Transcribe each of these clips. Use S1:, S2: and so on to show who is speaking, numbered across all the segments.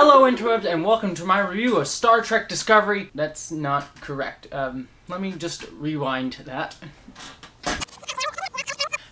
S1: Hello interwebs and welcome to my review of Star Trek Discovery. That's not correct. Let me just rewind that.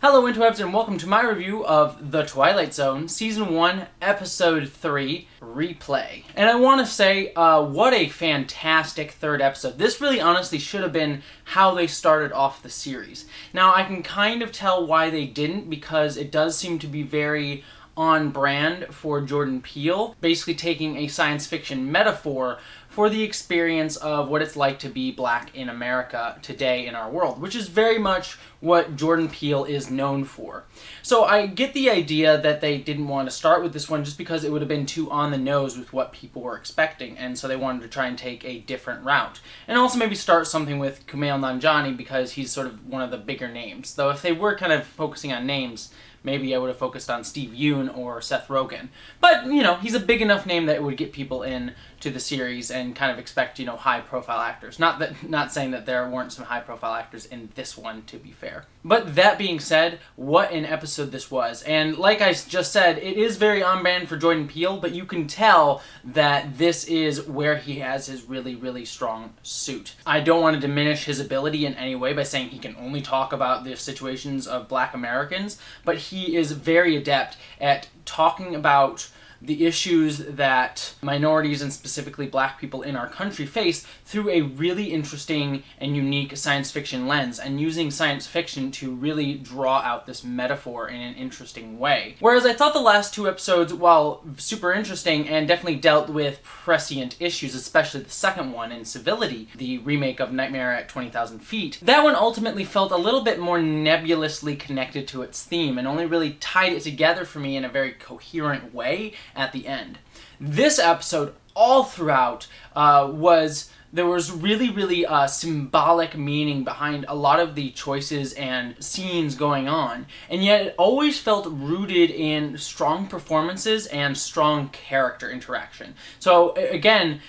S1: Hello interwebs and welcome to my review of The Twilight Zone, Season 1, Episode 3, Replay. And I want to say, what a fantastic third episode. This really honestly should have been how they started off the series. Now, I can kind of tell why they didn't, because it does seem to be very on brand for Jordan Peele, basically taking a science fiction metaphor for the experience of what it's like to be black in America today in our world, which is very much what Jordan Peele is known for. So I get the idea that they didn't want to start with this one just because it would have been too on the nose with what people were expecting, and so they wanted to try and take a different route. And also maybe start something with Kumail Nanjiani because he's sort of one of the bigger names. Though if they were kind of focusing on names, maybe I would have focused on Steve Yeun or Seth Rogen. But, you know, he's a big enough name that it would get people in to the series and kind of expect, you know, high-profile actors. Not saying that there weren't some high-profile actors in this one, to be fair. But that being said, what an episode this was. And like I just said, it is very on brand for Jordan Peele, but you can tell that this is where he has his really, really strong suit. I don't want to diminish his ability in any way by saying he can only talk about the situations of black Americans, but he is very adept at talking about the issues that minorities and specifically black people in our country face through a really interesting and unique science fiction lens, and using science fiction to really draw out this metaphor in an interesting way. Whereas I thought the last two episodes, while super interesting and definitely dealt with prescient issues, especially the second one in Civility, the remake of Nightmare at 20,000 Feet, that one ultimately felt a little bit more nebulously connected to its theme and only really tied it together for me in a very coherent way at the end. This episode, all throughout, there was really symbolic meaning behind a lot of the choices and scenes going on, and yet it always felt rooted in strong performances and strong character interaction. So again,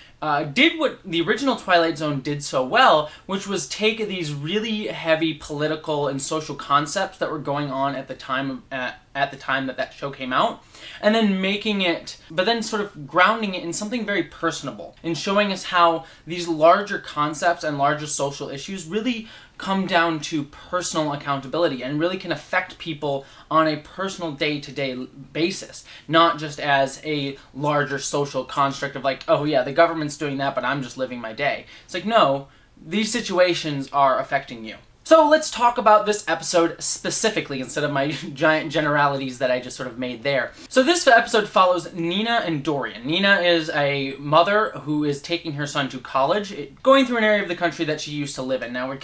S1: did what the original Twilight Zone did so well, which was take these really heavy political and social concepts that were going on at the time that show came out, and then but then sort of grounding it in something very personable, and showing us how these larger concepts and larger social issues really come down to personal accountability and really can affect people on a personal day-to-day basis, not just as a larger social construct of like, oh yeah, the government's doing that, but I'm just living my day. It's like, no, these situations are affecting you. So let's talk about this episode specifically instead of my giant generalities that I just sort of made there. So this episode follows Nina and Dorian. Nina is a mother who is taking her son to college, going through an area of the country that she used to live in. Now I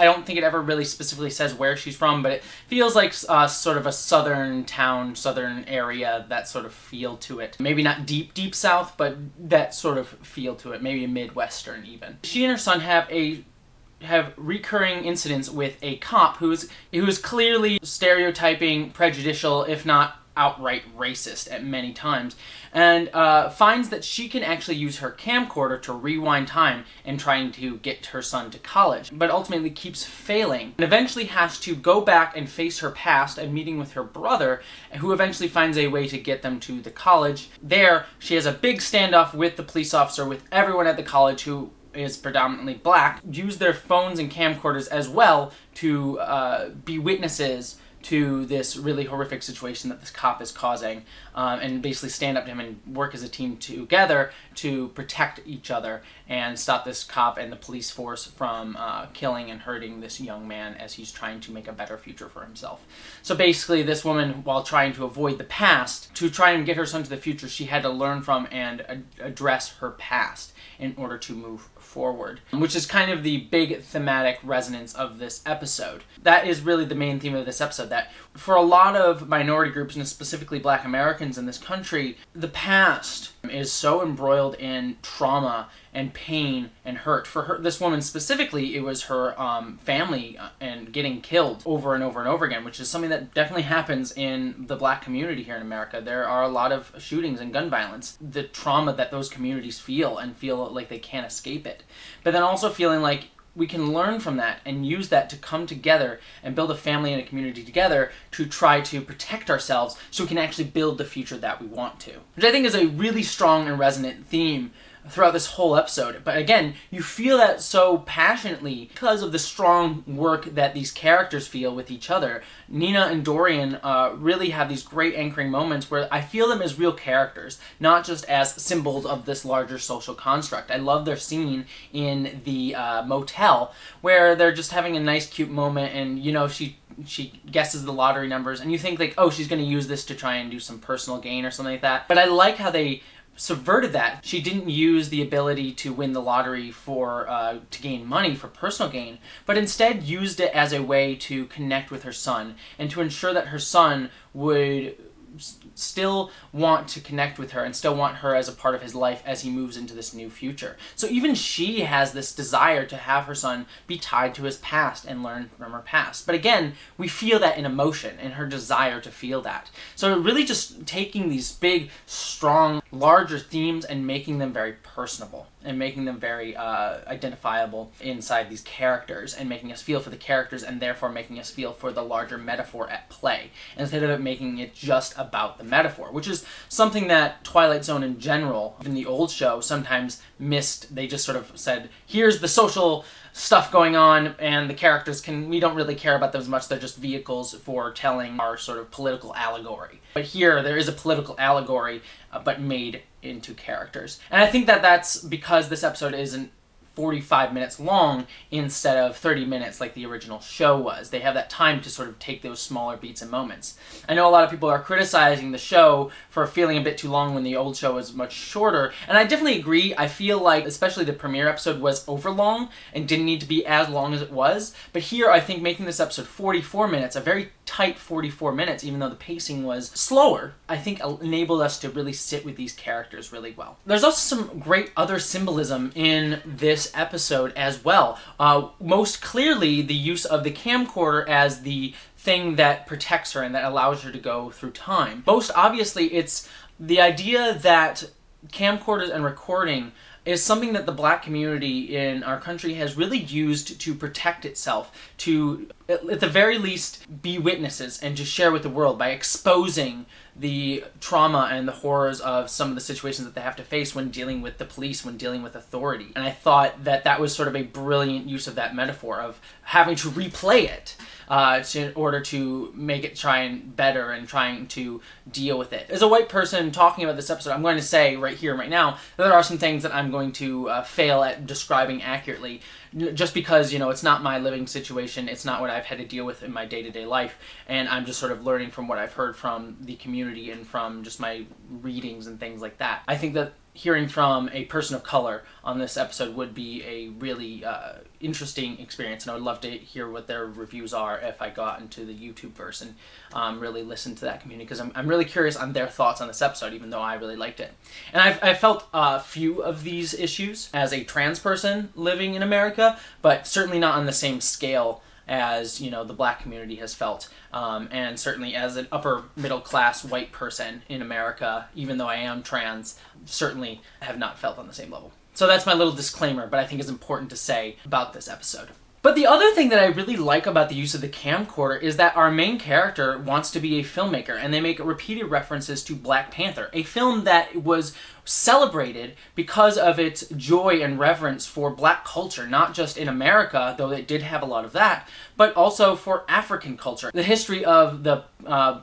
S1: don't think it ever really specifically says where she's from, but it feels like sort of a southern town, southern area, that sort of feel to it. Maybe not deep south, but that sort of feel to it, maybe Midwestern even. She and her son have recurring incidents with a cop who is clearly stereotyping, prejudicial, if not outright racist at many times, and finds that she can actually use her camcorder to rewind time in trying to get her son to college, but ultimately keeps failing, and eventually has to go back and face her past, a meeting with her brother, who eventually finds a way to get them to the college. There, she has a big standoff with the police officer, with everyone at the college who is predominantly black, use their phones and camcorders as well to be witnesses to this really horrific situation that this cop is causing, and basically stand up to him and work as a team together to protect each other and stop this cop and the police force from killing and hurting this young man as he's trying to make a better future for himself. So basically this woman, while trying to avoid the past, to try and get her son to the future, she had to learn from and address her past in order to move forward, which is kind of the big thematic resonance of this episode. That is really the main theme of this episode, that for a lot of minority groups, and specifically black Americans in this country, the past is so embroiled in trauma and pain and hurt. For her, this woman specifically, it was her family and getting killed over and over and over again, which is something that definitely happens in the black community here in America. There are a lot of shootings and gun violence. The trauma that those communities feel, and feel like they can't escape it. But then also feeling like we can learn from that and use that to come together and build a family and a community together to try to protect ourselves so we can actually build the future that we want to. Which I think is a really strong and resonant theme throughout this whole episode. But again, you feel that so passionately because of the strong work that these characters feel with each other. Nina and Dorian really have these great anchoring moments where I feel them as real characters, not just as symbols of this larger social construct. I love their scene in the motel where they're just having a nice cute moment, and you know, she guesses the lottery numbers and you think like, oh, she's going to use this to try and do some personal gain or something like that. But I like how they subverted that. She didn't use the ability to win the lottery for to gain money for personal gain, but instead used it as a way to connect with her son and to ensure that her son would still want to connect with her and still want her as a part of his life as he moves into this new future. So even she has this desire to have her son be tied to his past and learn from her past. But again, we feel that in emotion, in her desire to feel that. So really just taking these big, strong, larger themes and making them very personable and making them very identifiable inside these characters and making us feel for the characters and therefore making us feel for the larger metaphor at play instead of it making it just about the metaphor, which is something that Twilight Zone in general, even the old show, sometimes missed. They just sort of said, here's the social stuff going on, and the characters we don't really care about them as much. They're just vehicles for telling our sort of political allegory. But here, there is a political allegory, but made into characters. And I think that that's because this episode isn't 45 minutes long instead of 30 minutes like the original show was. They have that time to sort of take those smaller beats and moments. I know a lot of people are criticizing the show for feeling a bit too long when the old show was much shorter, and I definitely agree. I feel like especially the premiere episode was overlong and didn't need to be as long as it was, but here I think making this episode 44 minutes, a very tight 44 minutes, even though the pacing was slower, I think enabled us to really sit with these characters really well. There's also some great other symbolism in this episode as well. Most clearly, the use of the camcorder as the thing that protects her and that allows her to go through time. Most obviously, it's the idea that camcorders and recording is something that the Black community in our country has really used to protect itself, to, at the very least, be witnesses and to share with the world by exposing the trauma and the horrors of some of the situations that they have to face when dealing with the police, when dealing with authority. And I thought that that was sort of a brilliant use of that metaphor of having to replay it in order to make it try and better and trying to deal with it. As a white person talking about this episode, I'm going to say right here, right now, that there are some things that I'm going to fail at describing accurately, just because, you know, it's not my living situation, it's not what I've had to deal with in my day-to-day life, and I'm just sort of learning from what I've heard from the community and from just my readings and things like that. I think that hearing from a person of color on this episode would be a really interesting experience, and I would love to hear what their reviews are if I got into the YouTube verse and really listen to that community, because I'm really curious on their thoughts on this episode, even though I really liked it. And I felt a few of these issues as a trans person living in America, but certainly not on the same scale as, you know, the Black community has felt, and certainly as an upper middle class white person in America, even though I am trans, certainly have not felt on the same level. So that's my little disclaimer, but I think is important to say about this episode. But the other thing that I really like about the use of the camcorder is that our main character wants to be a filmmaker, and they make repeated references to Black Panther, a film that was celebrated because of its joy and reverence for Black culture, not just in America, though it did have a lot of that, but also for African culture. The history of the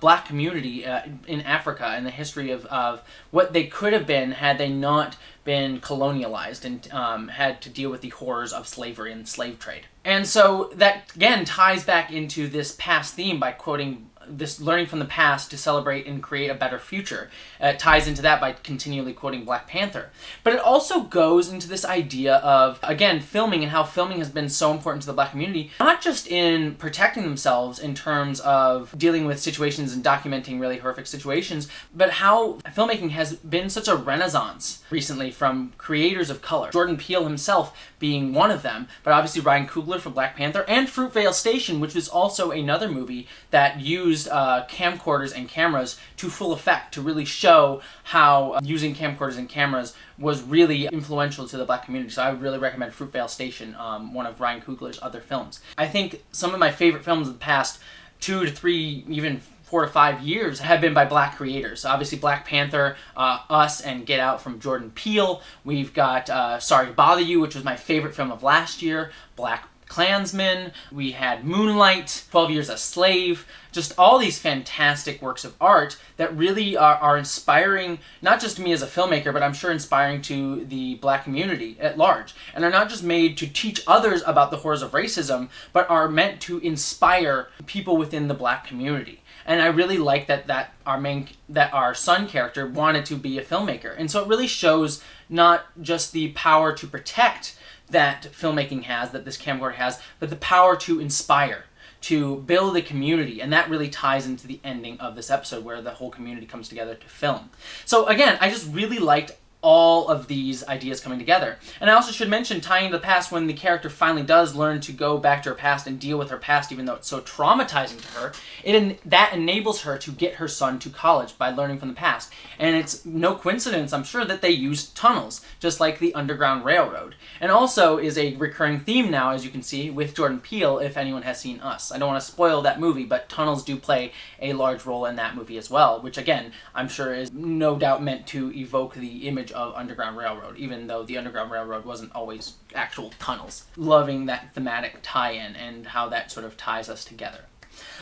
S1: Black community in Africa and the history of what they could have been had they not been colonialized and had to deal with the horrors of slavery and slave trade. And so that, again, ties back into this past theme by quoting this learning from the past to celebrate and create a better future. It ties into that by continually quoting Black Panther. But it also goes into this idea of, again, filming and how filming has been so important to the Black community, not just in protecting themselves in terms of dealing with situations and documenting really horrific situations, but how filmmaking has been such a renaissance recently from creators of color. Jordan Peele himself being one of them, but obviously Ryan Coogler for Black Panther, and Fruitvale Station, which was also another movie that used used camcorders and cameras to full effect to really show how using camcorders and cameras was really influential to the black community. So I would really recommend Fruitvale Station, one of Ryan Coogler's other films. I think some of my favorite films of the past 2 to 3, even 4 to 5 years have been by black creators. Obviously Black Panther, Us, and Get Out from Jordan Peele. We've got Sorry to Bother You, which was my favorite film of last year, Black Klansman. We had Moonlight, 12 Years a Slave, just all these fantastic works of art that really are inspiring, not just to me as a filmmaker, but I'm sure inspiring to the black community at large. And are not just made to teach others about the horrors of racism, but are meant to inspire people within the black community. And I really like that our son character wanted to be a filmmaker. And so it really shows not just the power to protect that filmmaking has, that this camcorder has, but the power to inspire, to build a community. And that really ties into the ending of this episode where the whole community comes together to film. So again, I just really liked all of these ideas coming together. And I also should mention, tying to the past, when the character finally does learn to go back to her past and deal with her past, even though it's so traumatizing to her, that enables her to get her son to college by learning from the past. And it's no coincidence, I'm sure, that they use tunnels, just like the Underground Railroad. And also is a recurring theme now, as you can see, with Jordan Peele, if anyone has seen Us. I don't want to spoil that movie, but tunnels do play a large role in that movie as well, which again, I'm sure is no doubt meant to evoke the image of Underground Railroad, even though the Underground Railroad wasn't always actual tunnels. Loving that thematic tie-in and how that sort of ties us together.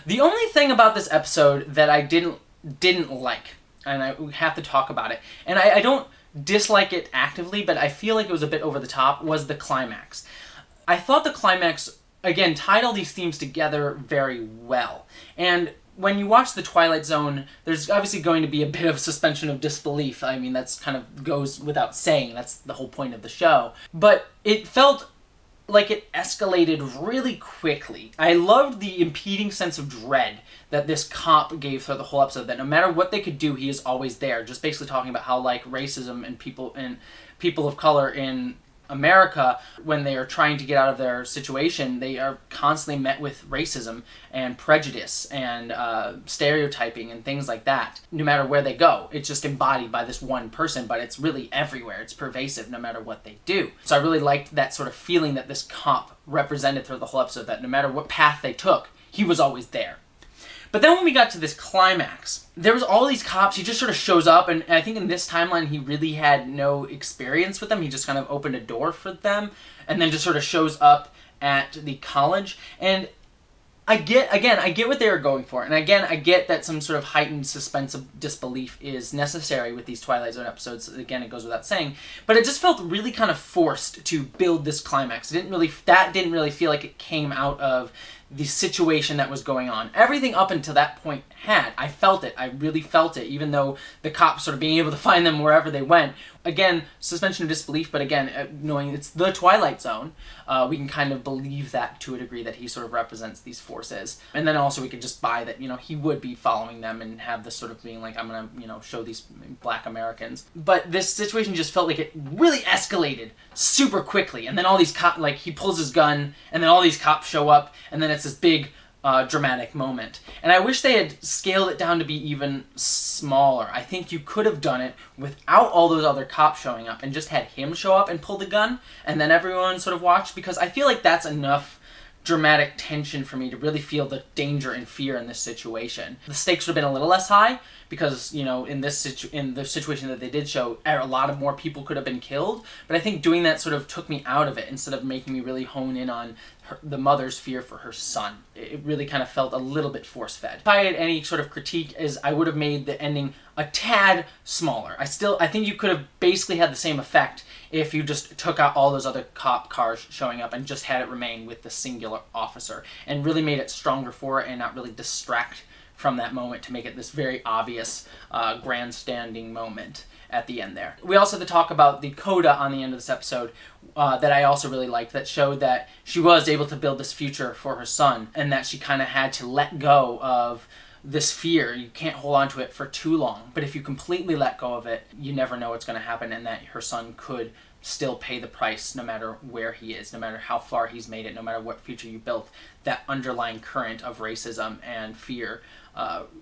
S1: The only thing about this episode that I didn't like, and I have to talk about it, and I don't dislike it actively, but I feel like it was a bit over the top, was the climax. I thought the climax, again, tied all these themes together very well. And when you watch The Twilight Zone, there's obviously going to be a bit of suspension of disbelief. I mean, that's kind of goes without saying. That's the whole point of the show. But it felt like it escalated really quickly. I loved the impeding sense of dread that this cop gave through the whole episode, that no matter what they could do, he is always there. Just basically talking about how, like, racism and people of color in America, when they are trying to get out of their situation, they are constantly met with racism and prejudice and stereotyping and things like that. No matter where they go, it's just embodied by this one person, but it's really everywhere. It's pervasive no matter what they do. So I really liked that sort of feeling that this cop represented through the whole episode, that no matter what path they took, he was always there. But then when we got to this climax, there was all these cops. He just sort of shows up, and I think in this timeline he really had no experience with them. He just kind of opened a door for them, and then just sort of shows up at the college. And I get what they were going for, and again, I get that some sort of heightened suspense of disbelief is necessary with these Twilight Zone episodes. Again, it goes without saying, but it just felt really kind of forced to build this climax. That didn't really feel like it came out of the situation that was going on. Everything up until that point had. I felt it. I really felt it, even though the cops sort of being able to find them wherever they went. Again, suspension of disbelief, but again, knowing it's the Twilight Zone, we can kind of believe that to a degree, that he sort of represents these forces. And then also we could just buy that, he would be following them and have this sort of being like, I'm gonna, show these black Americans. But this situation just felt like it really escalated super quickly. And then all these cops, like, he pulls his gun, and then all these cops show up, and then it's this big dramatic moment. And I wish they had scaled it down to be even smaller. I think you could have done it without all those other cops showing up and just had him show up and pull the gun, and then everyone sort of watched, because I feel like that's enough dramatic tension for me to really feel the danger and fear in this situation. The stakes would have been a little less high, because, in the situation that they did show, a lot of more people could have been killed, but I think doing that sort of took me out of it, instead of making me really hone in on the mother's fear for her son. It really kind of felt a little bit force-fed. If I had any sort of critique, is I would have made the ending a tad smaller. I think you could have basically had the same effect if you just took out all those other cop cars showing up and just had it remain with the singular officer, and really made it stronger for it and not really distract from that moment to make it this very obvious grandstanding moment at the end there. We also have to talk about the coda on the end of this episode that I also really liked, that showed that she was able to build this future for her son, and that she kind of had to let go of this fear. You can't hold on to it for too long, but if you completely let go of it, you never know what's going to happen, and that her son could still pay the price no matter where he is, no matter how far he's made it, no matter what future you built. That underlying current of racism and fear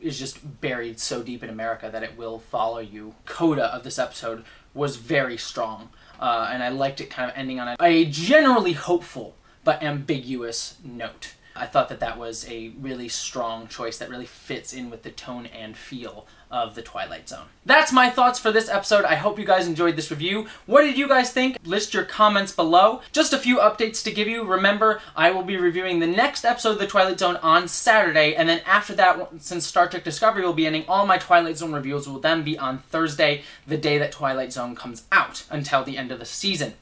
S1: is just buried so deep in America that it will follow you. Coda of this episode was very strong, and I liked it kind of ending on a generally hopeful but ambiguous note. I thought that that was a really strong choice that really fits in with the tone and feel of The Twilight Zone. That's my thoughts for this episode. I hope you guys enjoyed this review. What did you guys think? List your comments below. Just a few updates to give you. Remember, I will be reviewing the next episode of The Twilight Zone on Saturday, and then after that, since Star Trek Discovery will be ending, all my Twilight Zone reviews will then be on Thursday, the day that Twilight Zone comes out, until the end of the season.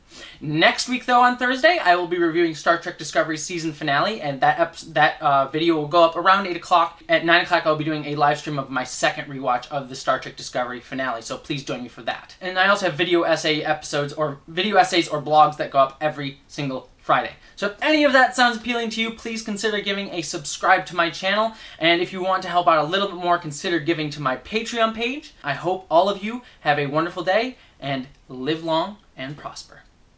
S1: Next week, though, on Thursday, I will be reviewing Star Trek Discovery season finale, and that video will go up around 8 o'clock. At 9 o'clock, I'll be doing a live stream of my second rewatch of the Star Trek Discovery finale, so please join me for that. And I also have video essays or blogs that go up every single Friday. So if any of that sounds appealing to you, please consider giving a subscribe to my channel. And if you want to help out a little bit more, consider giving to my Patreon page. I hope all of you have a wonderful day and live long and prosper.